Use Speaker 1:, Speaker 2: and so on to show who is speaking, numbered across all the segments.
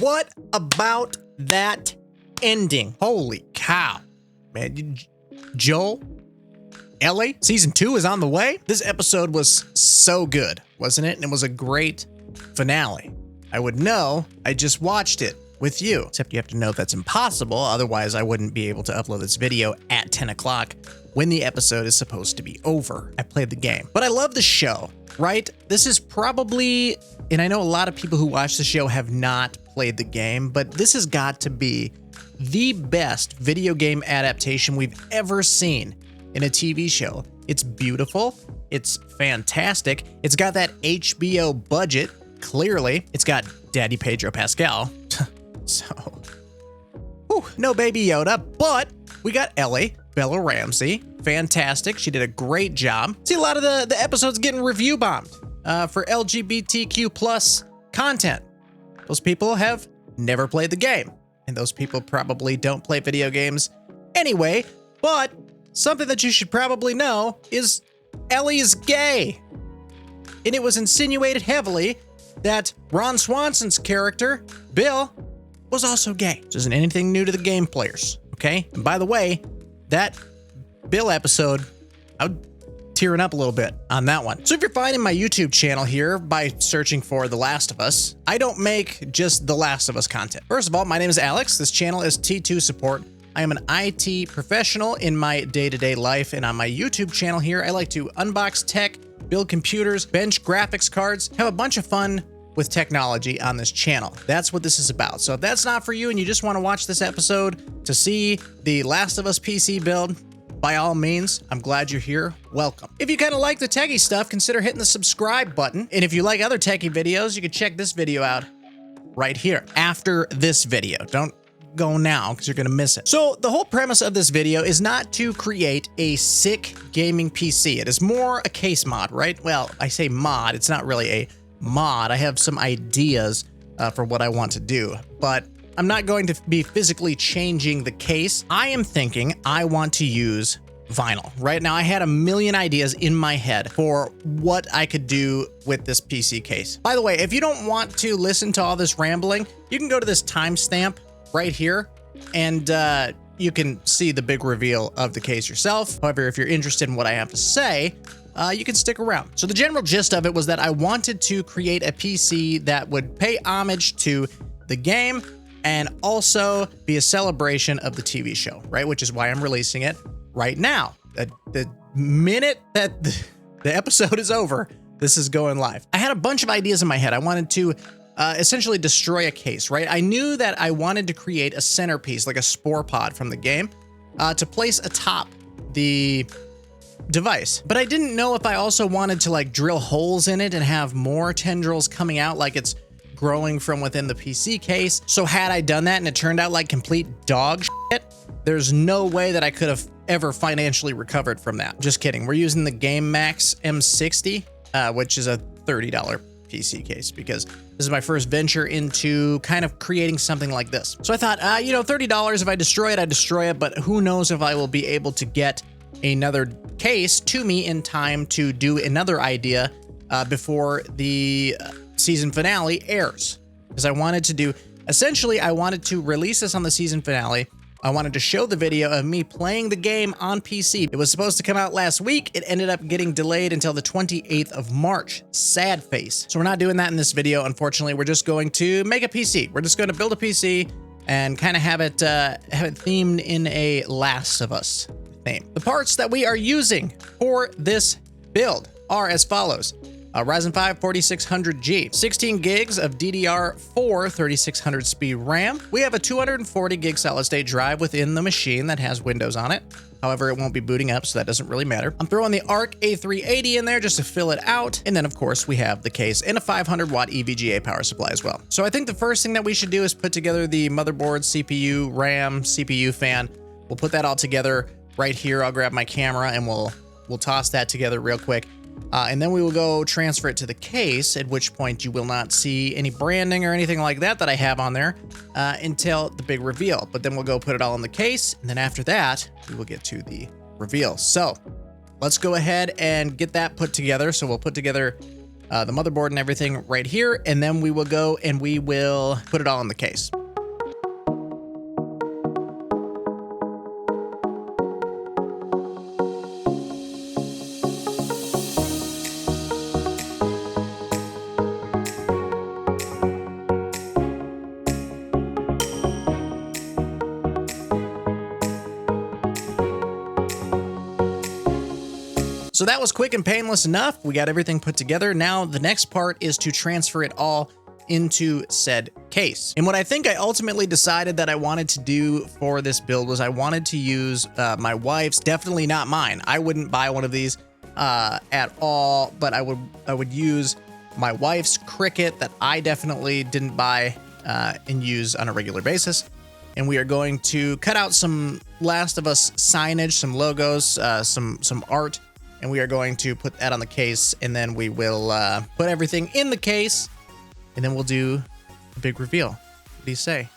Speaker 1: What about that ending? Holy cow, man. Joel, Ellie, season 2 is on the way. This episode was so good, wasn't it? And it was a great finale. I would know, I just watched it with you. Except you have to know that's impossible, otherwise I wouldn't be able to upload this video at 10 o'clock when the episode is supposed to be over. I played the game. But I love the show, right? This is probably, and I know a lot of people who watch the show have not played the game, but this has got to be the best video game adaptation we've ever seen in a TV show. It's beautiful. It's fantastic. It's got that HBO budget, clearly. It's got Daddy Pedro Pascal. So, whew, no Baby Yoda, but we got Ellie, Bella Ramsey. Fantastic. She did a great job. See, a lot of the episodes getting review bombed for LGBTQ plus content. Those people have never played the game, and those people probably don't play video games anyway, but something that you should probably know is Ellie is gay. And it was insinuated heavily that Ron Swanson's character, Bill, was also gay. This isn't anything new to the game players, okay? And by the way, that Bill episode, I was tearing up a little bit on that one. So if you're finding my YouTube channel here by searching for The Last of Us, I don't make just The Last of Us content. First of all, my name is Alex. This channel is T2 Support. I am an IT professional in my day-to-day life, and on my YouTube channel here, I like to unbox tech, build computers, bench graphics cards, have a bunch of fun with technology on this channel. That's what this is about. So if that's not for you and you just want to watch this episode to see the Last of Us PC build, by all means, I'm glad you're here. Welcome. If you kind of like the techie stuff, consider hitting the subscribe button. And if you like other techie videos, you can check this video out right here after this video. Don't go now because you're going to miss it. So the whole premise of this video is not to create a sick gaming PC. It is more a case mod, right? Well, I say mod, it's not really a mod. I have some ideas for what I want to do, but I'm not going to be physically changing the case. I am thinking I want to use vinyl. Right now, I had a million ideas in my head for what I could do with this PC case. By the way, if you don't want to listen to all this rambling, you can go to this timestamp right here, and you can see the big reveal of the case yourself. However, if you're interested in what I have to say, you can stick around. So the general gist of it was that I wanted to create a PC that would pay homage to the game and also be a celebration of the TV show, right? Which is why I'm releasing it right now. The minute that the episode is over, this is going live. I had a bunch of ideas in my head. I wanted to essentially destroy a case, right? I knew that I wanted to create a centerpiece, like a spore pod from the game, to place atop the device. But I didn't know if I also wanted to like drill holes in it and have more tendrils coming out like it's growing from within the PC case. So had I done that and it turned out like complete dog shit, there's no way that I could have ever financially recovered from that. Just kidding. We're using the Game Max M60, which is a $30 PC case, because this is my first venture into kind of creating something like this. So I thought, you know, $30, if I destroy it, I destroy it, but who knows if I will be able to get another case to me in time to do another idea before the season finale airs. Because I wanted to do, essentially, I wanted to release this on the season finale. I wanted to show the video of me playing the game on PC. It was supposed to come out last week. It ended up getting delayed until the 28th of March. Sad face. So we're not doing that in this video, unfortunately. We're just going to make a PC. We're just going to build a PC and kind of have it themed in a Last of Us theme. The parts that we are using for this build are as follows. Ryzen 5 4600G, 16 gigs of DDR4 3600 speed RAM. We have a 240 gig solid state drive within the machine that has Windows on it. However, it won't be booting up, so that doesn't really matter. I'm throwing the ARC A380 in there just to fill it out. And then of course we have the case and a 500 watt EVGA power supply as well. So I think the first thing that we should do is put together the motherboard, CPU, RAM, CPU fan. We'll put that all together right here. I'll grab my camera and we'll toss that together real quick. And then we will go transfer it to the case, at which point you will not see any branding or anything like that I have on there until the big reveal. But then we'll go put it all in the case, and then after that, we will get to the reveal. So let's go ahead and get that put together. So we'll put together the motherboard and everything right here, and then we will go and we will put it all in the case. So that was quick and painless enough. We got everything put together. Now the next part is to transfer it all into said case. And what I think I ultimately decided that I wanted to do for this build was I wanted to use my wife's, definitely not mine. I wouldn't buy one of these at all, but I would use my wife's Cricut that I definitely didn't buy and use on a regular basis. And we are going to cut out some Last of Us signage, some logos, some art, and we are going to put that on the case, and then we will put everything in the case, and then we'll do a big reveal. What do you say?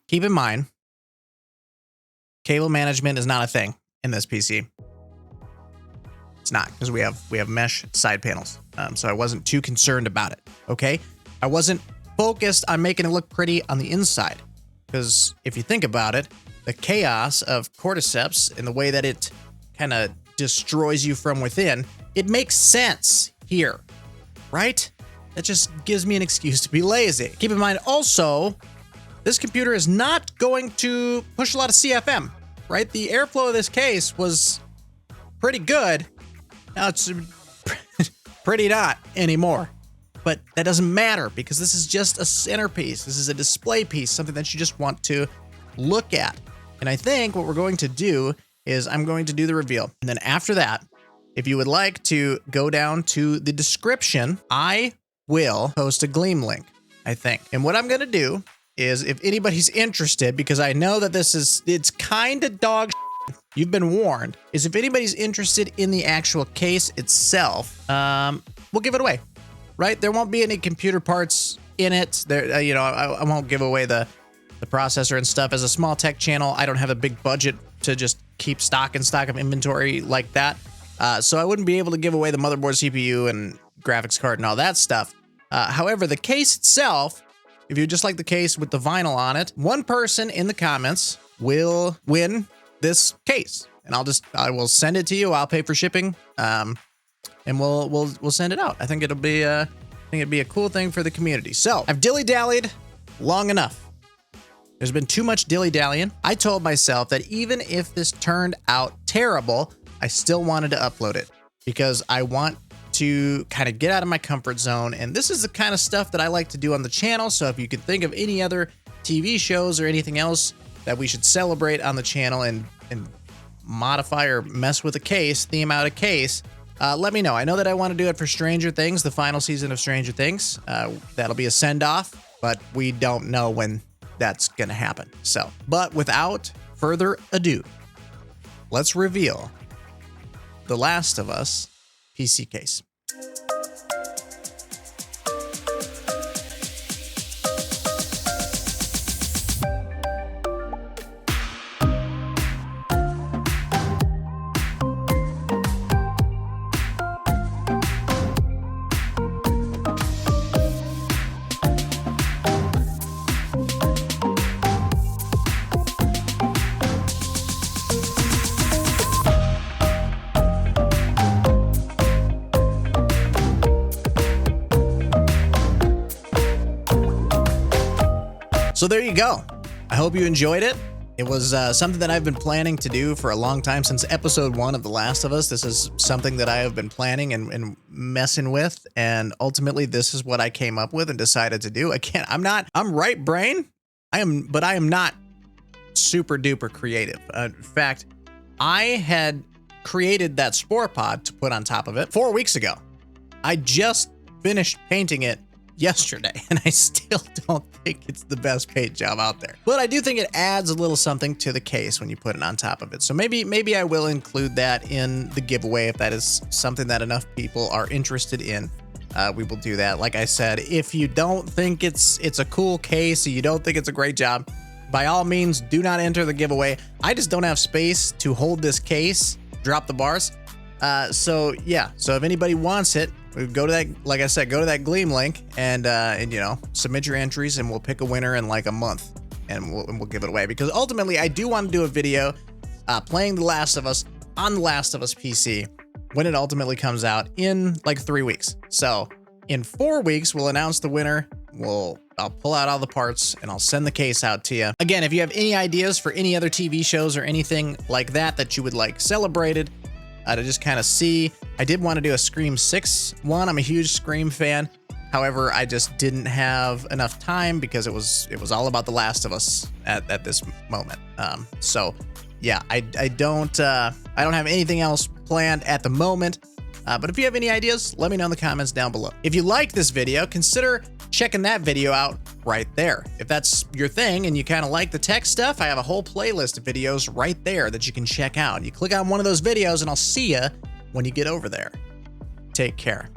Speaker 1: Keep in mind, cable management is not a thing in this PC. It's not, because we have mesh side panels. So I wasn't too concerned about it. Okay, I wasn't focused on making it look pretty on the inside, because if you think about it, the chaos of cordyceps and the way that it kind of destroys you from within, it makes sense here, right? That just gives me an excuse to be lazy. Keep in mind also, this computer is not going to push a lot of CFM, right? The airflow of this case was pretty good. Now it's pretty not anymore. But that doesn't matter, because this is just a centerpiece. This is a display piece, something that you just want to look at. And I think what we're going to do is I'm going to do the reveal. And then after that, if you would like to go down to the description, I will post a Gleam link, I think. And what I'm going to do is, if anybody's interested, because I know that it's kind of dog shit, you've been warned, is if anybody's interested in the actual case itself, we'll give it away, right? There won't be any computer parts in it. There, I won't give away the processor and stuff. As a small tech channel, I don't have a big budget to just keep stock of inventory like that. So I wouldn't be able to give away the motherboard, CPU, and graphics card and all that stuff. However, the case itself, if you just like the case with the vinyl on it, one person in the comments will win this case, and I will send it to you. I'll pay for shipping, and we'll send it out. I think it'd be a cool thing for the community. So I've dilly-dallied long enough. There's been too much dilly-dallying. I told myself that even if this turned out terrible, I still wanted to upload it, because I want to kind of get out of my comfort zone. And this is the kind of stuff that I like to do on the channel. So if you could think of any other TV shows or anything else that we should celebrate on the channel and modify or mess with a case, theme out a case, let me know. I know that I want to do it for Stranger Things, the final season of Stranger Things. That'll be a send-off, but we don't know when that's going to happen. So, but without further ado, let's reveal The Last of Us PC case. So there you go. I hope you enjoyed it. It was something that I've been planning to do for a long time, since episode 1 of The Last of Us. This is something that I have been planning and messing with, and ultimately this is what I came up with and decided to do. I'm right brain. But I am not super duper creative. In fact, I had created that spore pod to put on top of it 4 weeks ago. I just finished painting it yesterday, and I still don't think it's the best paint job out there. But I do think it adds a little something to the case when you put it on top of it. So maybe I will include that in the giveaway if that is something that enough people are interested in. We will do that. Like I said, if you don't think it's a cool case, or you don't think it's a great job, by all means, do not enter the giveaway. I just don't have space to hold this case, drop the bars. So yeah, so if anybody wants it, go to that, like I said, go to that Gleam link and you know, submit your entries, and we'll pick a winner in like a month, and we'll give it away. Because ultimately, I do want to do a video playing The Last of Us on The Last of Us PC when it ultimately comes out in like 3 weeks. So in 4 weeks, we'll announce the winner. I'll pull out all the parts and I'll send the case out to you. Again, if you have any ideas for any other TV shows or anything like that you would like celebrated, to just kind of see. I did want to do a Scream 6 one. I'm a huge Scream fan. However, I just didn't have enough time because it was all about The Last of Us at this moment. So yeah, I don't have anything else planned at the moment. But if you have any ideas, let me know in the comments down below. If you like this video, consider checking that video out right there. If that's your thing and you kind of like the tech stuff, I have a whole playlist of videos right there that you can check out. You click on one of those videos and I'll see you when you get over there. Take care.